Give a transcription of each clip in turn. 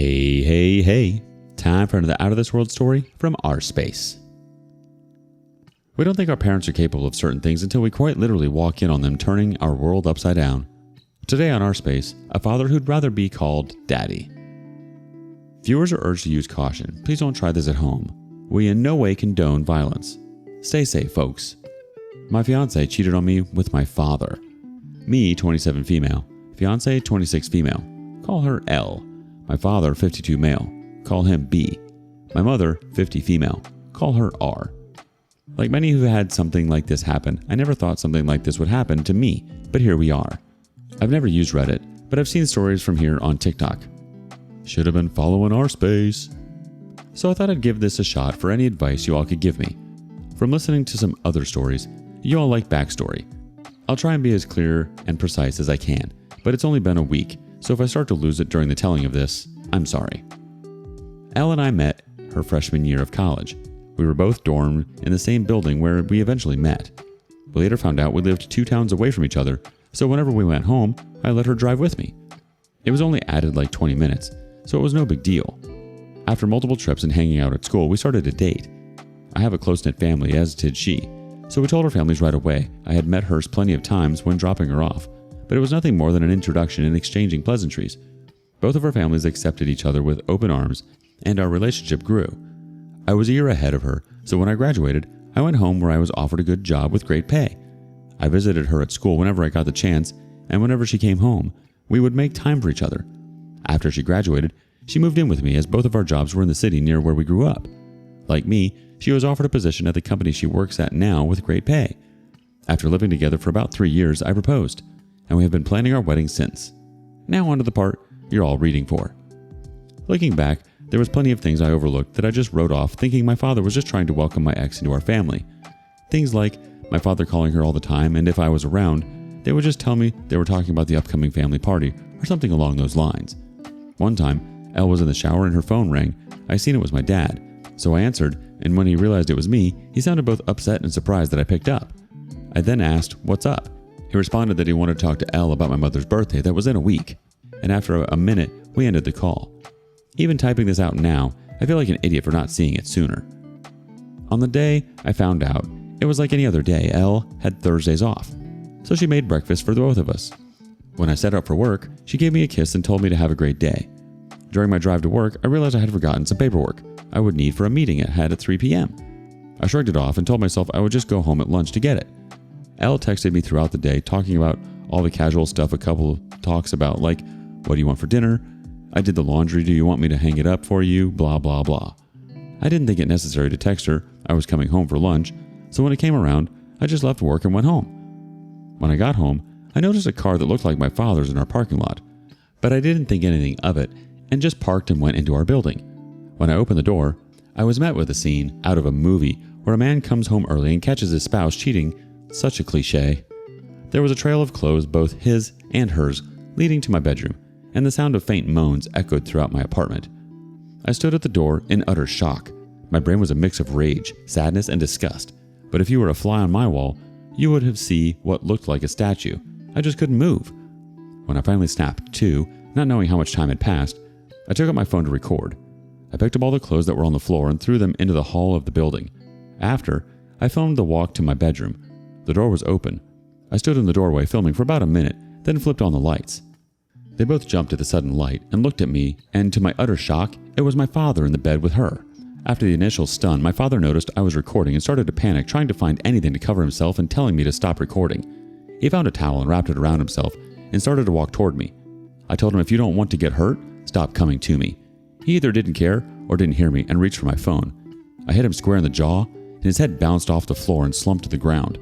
Hey. Time for another Out of This World story from rSpace. We don't think our parents are capable of certain things until we quite literally walk in on them turning our world upside down. Today on rSpace, a father who'd rather be called Daddy. Viewers are urged to use caution. Please don't try this at home. We in no way condone violence. Stay safe, folks. My fiance cheated on me with my father. Me, 27 female. Fiance, 26 female. Call her L. My father, 52 male. Call him B. My mother, 50 female. Call her R. Like many who had something like this happen, I never thought something like this would happen to me, but here we are. I've never used Reddit, but I've seen stories from here on TikTok. Should have been following rSpace. So I thought I'd give this a shot for any advice you all could give me. From listening to some other stories, you all like backstory. I'll try and be as clear and precise as I can, but it's only been a week, so if I start to lose it during the telling of this, I'm sorry. Elle and I met her freshman year of college. We were both dormed in the same building where we eventually met. We later found out we lived 2 towns away from each other, so whenever we went home, I let her drive with me. It was only added like 20 minutes, so it was no big deal. After multiple trips and hanging out at school, we started to date. I have a close-knit family, as did she, so we told our families right away. I had met hers plenty of times when dropping her off, but it was nothing more than an introduction and exchanging pleasantries. Both of our families accepted each other with open arms, and our relationship grew. I was a year ahead of her, so when I graduated, I went home where I was offered a good job with great pay. I visited her at school whenever I got the chance, and whenever she came home, we would make time for each other. After she graduated, she moved in with me as both of our jobs were in the city near where we grew up. Like me, she was offered a position at the company she works at now with great pay. After living together for about 3 years, I proposed, and we have been planning our wedding since. Now on to the part you're all reading for. Looking back, there was plenty of things I overlooked that I just wrote off thinking my father was just trying to welcome my ex into our family. Things like my father calling her all the time, and if I was around, they would just tell me they were talking about the upcoming family party or something along those lines. One time, Elle was in the shower and her phone rang. I seen it was my dad, so I answered, and when he realized it was me, he sounded both upset and surprised that I picked up. I then asked, "What's up?" He responded that he wanted to talk to Elle about my mother's birthday that was in a week, and after a minute, we ended the call. Even typing this out now, I feel like an idiot for not seeing it sooner. On the day I found out, it was like any other day. Elle had Thursdays off, so she made breakfast for the both of us. When I set out for work, she gave me a kiss and told me to have a great day. During my drive to work, I realized I had forgotten some paperwork I would need for a meeting I had at 3 p.m. I shrugged it off and told myself I would just go home at lunch to get it. Elle texted me throughout the day talking about all the casual stuff a couple talks about, like, what do you want for dinner? I did the laundry, do you want me to hang it up for you? Blah, blah, blah. I didn't think it necessary to text her I was coming home for lunch, so when it came around, I just left work and went home. When I got home, I noticed a car that looked like my father's in our parking lot, but I didn't think anything of it and just parked and went into our building. When I opened the door, I was met with a scene out of a movie where a man comes home early and catches his spouse cheating. Such a cliche. There was a trail of clothes, both his and hers, leading to my bedroom, and the sound of faint moans echoed throughout my apartment. I stood at the door in utter shock. My brain was a mix of rage, sadness, and disgust, but if you were a fly on my wall, you would have seen what looked like a statue. I just couldn't move. When I finally snapped to, not knowing how much time had passed, I took up my phone to record. I picked up all the clothes that were on the floor and threw them into the hall of the building. After, I filmed the walk to my bedroom. The door was open. I stood in the doorway filming for about a minute, then flipped on the lights. They both jumped at the sudden light and looked at me, and to my utter shock, it was my father in the bed with her. After the initial stun, my father noticed I was recording and started to panic, trying to find anything to cover himself and telling me to stop recording. He found a towel and wrapped it around himself and started to walk toward me. I told him, if you don't want to get hurt, stop coming to me. He either didn't care or didn't hear me and reached for my phone. I hit him square in the jaw, and his head bounced off the floor and slumped to the ground.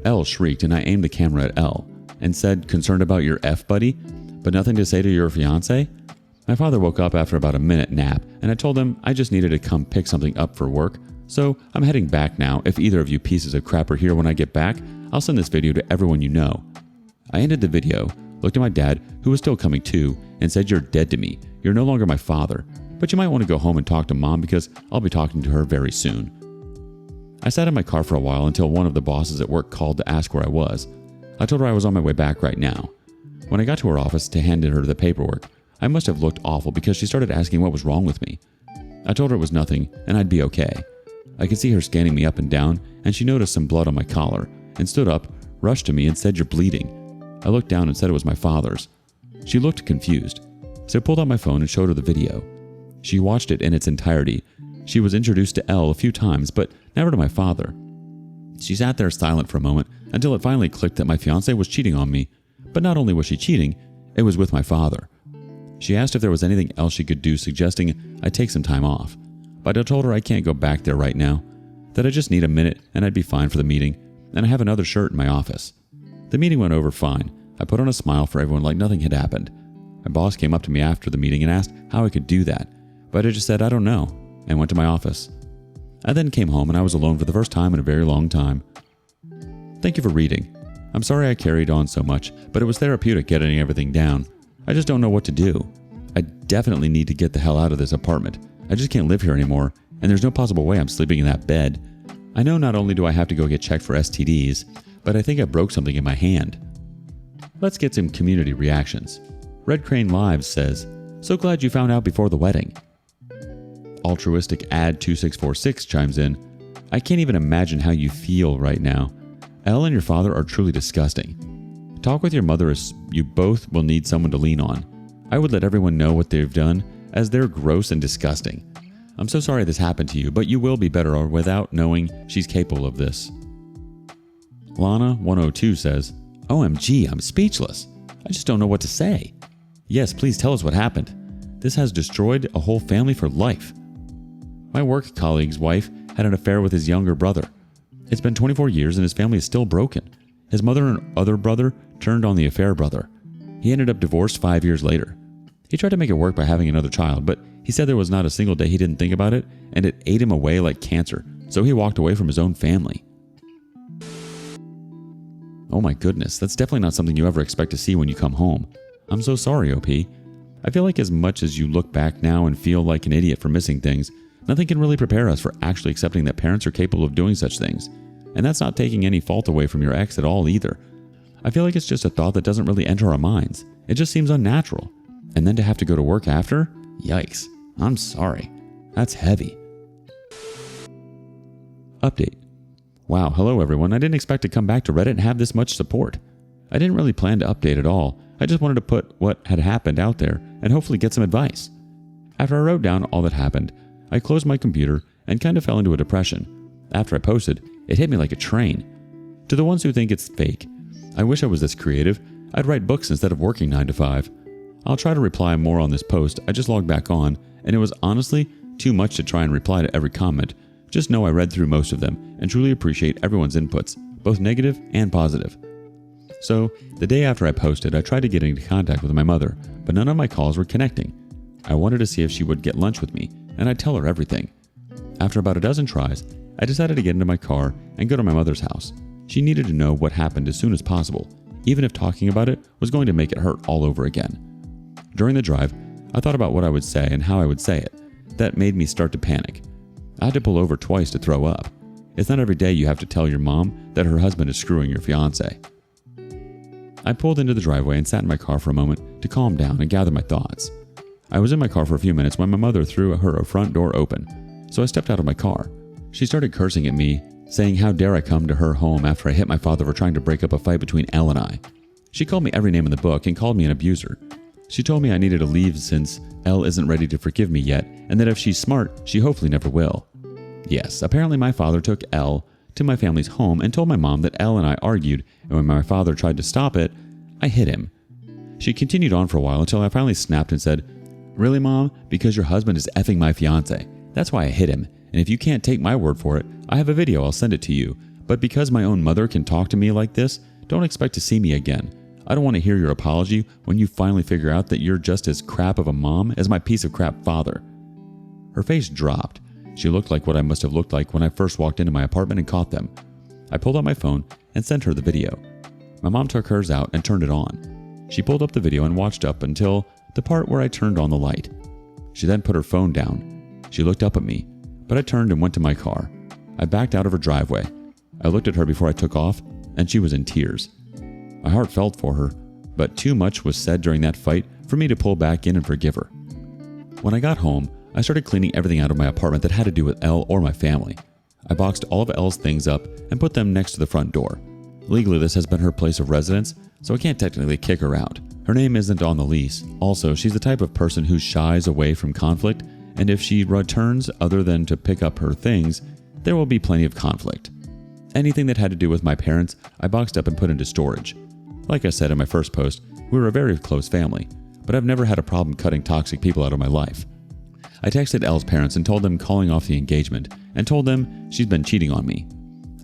Elle shrieked, and I aimed the camera at Elle and said, "Concerned about your F, buddy? But nothing to say to your fiance?" My father woke up after about a minute nap, and I told him I just needed to come pick something up for work, so I'm heading back now. If either of you pieces of crap are here when I get back, I'll send this video to everyone you know. I ended the video, looked at my dad, who was still coming to, and said, "You're dead to me. You're no longer my father, but you might want to go home and talk to Mom because I'll be talking to her very soon." I sat in my car for a while until one of the bosses at work called to ask where I was. I told her I was on my way back right now. When I got to her office to hand her the paperwork, I must have looked awful because she started asking what was wrong with me. I told her it was nothing and I'd be okay. I could see her scanning me up and down, and she noticed some blood on my collar and stood up, rushed to me and said, "You're bleeding." I looked down and said it was my father's. She looked confused, so I pulled out my phone and showed her the video. She watched it in its entirety. She was introduced to Elle a few times, but never to my father. She sat there silent for a moment until it finally clicked that my fiance was cheating on me. But not only was she cheating, it was with my father. She asked if there was anything else she could do, suggesting I take some time off. But I told her I can't go back there right now, that I just need a minute and I'd be fine for the meeting, and I have another shirt in my office. The meeting went over fine. I put on a smile for everyone like nothing had happened. My boss came up to me after the meeting and asked how I could do that, but I just said I don't know, and went to my office. I then came home and I was alone for the first time in a very long time. Thank you for reading. I'm sorry I carried on so much, but it was therapeutic getting everything down. I just don't know what to do. I definitely need to get the hell out of this apartment. I just can't live here anymore, and there's no possible way I'm sleeping in that bed. I know not only do I have to go get checked for STDs, but I think I broke something in my hand. Let's get some community reactions. Red Crane Lives says, "So glad you found out before the wedding." Altruistic Ad 2646 chimes in, "I can't even imagine how you feel right now. Elle and your father are truly disgusting. Talk with your mother as you both will need someone to lean on. I would let everyone know what they've done, as they're gross and disgusting. I'm so sorry this happened to you, but you will be better without knowing she's capable of this." Lana102 says, "OMG, I'm speechless. I just don't know what to say. Yes, please tell us what happened. This has destroyed a whole family for life. My work colleague's wife had an affair with his younger brother. It's been 24 years and his family is still broken. His mother and other brother turned on the affair brother. He ended up divorced 5 years later. He tried to make it work by having another child, but he said there was not a single day he didn't think about it, and it ate him away like cancer, so he walked away from his own family." Oh my goodness, that's definitely not something you ever expect to see when you come home. I'm so sorry, OP. I feel like as much as you look back now and feel like an idiot for missing things, nothing can really prepare us for actually accepting that parents are capable of doing such things. And that's not taking any fault away from your ex at all either. I feel like it's just a thought that doesn't really enter our minds. It just seems unnatural. And then to have to go to work after? Yikes. I'm sorry. That's heavy. Update. Wow, hello everyone. I didn't expect to come back to Reddit and have this much support. I didn't really plan to update at all. I just wanted to put what had happened out there and hopefully get some advice. After I wrote down all that happened, I closed my computer and kind of fell into a depression. After I posted, it hit me like a train. To the ones who think it's fake, I wish I was this creative. I'd write books instead of working 9 to 5. I'll try to reply more on this post. I just logged back on, and it was honestly too much to try and reply to every comment. Just know I read through most of them and truly appreciate everyone's inputs, both negative and positive. So, the day after I posted, I tried to get into contact with my mother, but none of my calls were connecting. I wanted to see if she would get lunch with me, and I'd tell her everything. After about a dozen tries, I decided to get into my car and go to my mother's house. She needed to know what happened as soon as possible, even if talking about it was going to make it hurt all over again. During the drive, I thought about what I would say and how I would say it. That made me start to panic. I had to pull over twice to throw up. It's not every day you have to tell your mom that her husband is screwing your fiance. I pulled into the driveway and sat in my car for a moment to calm down and gather my thoughts. I was in my car for a few minutes when my mother threw her front door open, so I stepped out of my car. She started cursing at me, saying how dare I come to her home after I hit my father for trying to break up a fight between Elle and I. She called me every name in the book and called me an abuser. She told me I needed to leave since Elle isn't ready to forgive me yet, and that if she's smart, she hopefully never will. Yes, apparently my father took Elle to my family's home and told my mom that Elle and I argued, and when my father tried to stop it, I hit him. She continued on for a while until I finally snapped and said, "Really, Mom? Because your husband is effing my fiance. That's why I hit him, and if you can't take my word for it, I have a video, I'll send it to you. But because my own mother can talk to me like this, don't expect to see me again. I don't want to hear your apology when you finally figure out that you're just as crap of a mom as my piece of crap father." Her face dropped. She looked like what I must have looked like when I first walked into my apartment and caught them. I pulled out my phone and sent her the video. My mom took hers out and turned it on. She pulled up the video and watched up until the part where I turned on the light. She then put her phone down. She looked up at me, but I turned and went to my car. I backed out of her driveway. I looked at her before I took off, and she was in tears. My heart felt for her, but too much was said during that fight for me to pull back in and forgive her. When I got home, I started cleaning everything out of my apartment that had to do with Elle or my family. I boxed all of Elle's things up and put them next to the front door. Legally, this has been her place of residence, so I can't technically kick her out. Her name isn't on the lease. Also, she's the type of person who shies away from conflict, and if she returns other than to pick up her things, there will be plenty of conflict. Anything that had to do with my parents, I boxed up and put into storage. Like I said in my first post, we were a very close family, but I've never had a problem cutting toxic people out of my life. I texted Elle's parents and told them calling off the engagement, and told them she's been cheating on me.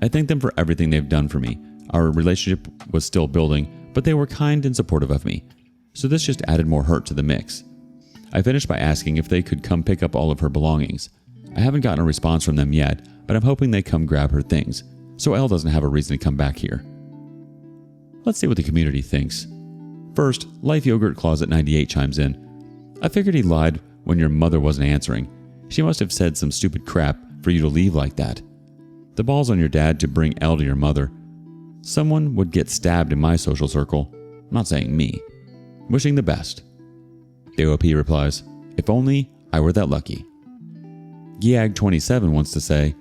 I thank them for everything they've done for me. Our relationship was still building, but they were kind and supportive of me, so this just added more hurt to the mix. I finished by asking if they could come pick up all of her belongings. I haven't gotten a response from them yet, but I'm hoping they come grab her things, so Elle doesn't have a reason to come back here. Let's see what the community thinks. First, Life Yogurt Closet 98 chimes in. I figured he lied when your mother wasn't answering. She must have said some stupid crap for you to leave like that. The ball's on your dad to bring Elle to your mother. Someone would get stabbed in my social circle. I'm not saying me. Wishing the best. DOP replies, if only I were that lucky. Giag27 wants to say,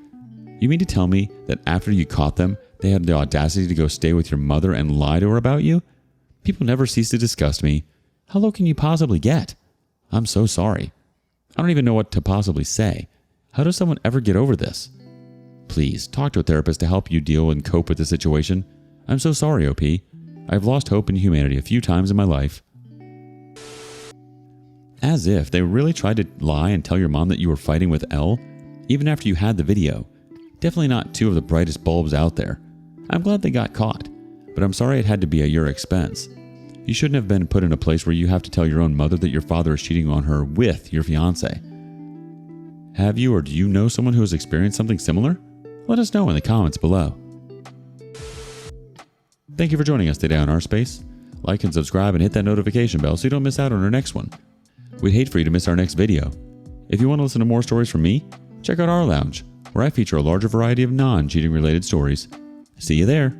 you mean to tell me that after you caught them, they had the audacity to go stay with your mother and lie to her about you? People never cease to disgust me. How low can you possibly get? I'm so sorry. I don't even know what to possibly say. How does someone ever get over this? Please, talk to a therapist to help you deal and cope with the situation. I'm so sorry, OP. I've lost hope in humanity a few times in my life. As if they really tried to lie and tell your mom that you were fighting with Elle, even after you had the video. Definitely not two of the brightest bulbs out there. I'm glad they got caught, but I'm sorry it had to be at your expense. You shouldn't have been put in a place where you have to tell your own mother that your father is cheating on her with your fiance. Have you or do you know someone who has experienced something similar? Let us know in the comments below. Thank you for joining us today on rSpace. Like and subscribe and hit that notification bell so you don't miss out on our next one. We'd hate for you to miss our next video. If you want to listen to more stories from me, check out our lounge, where I feature a larger variety of non-cheating related stories. See you there.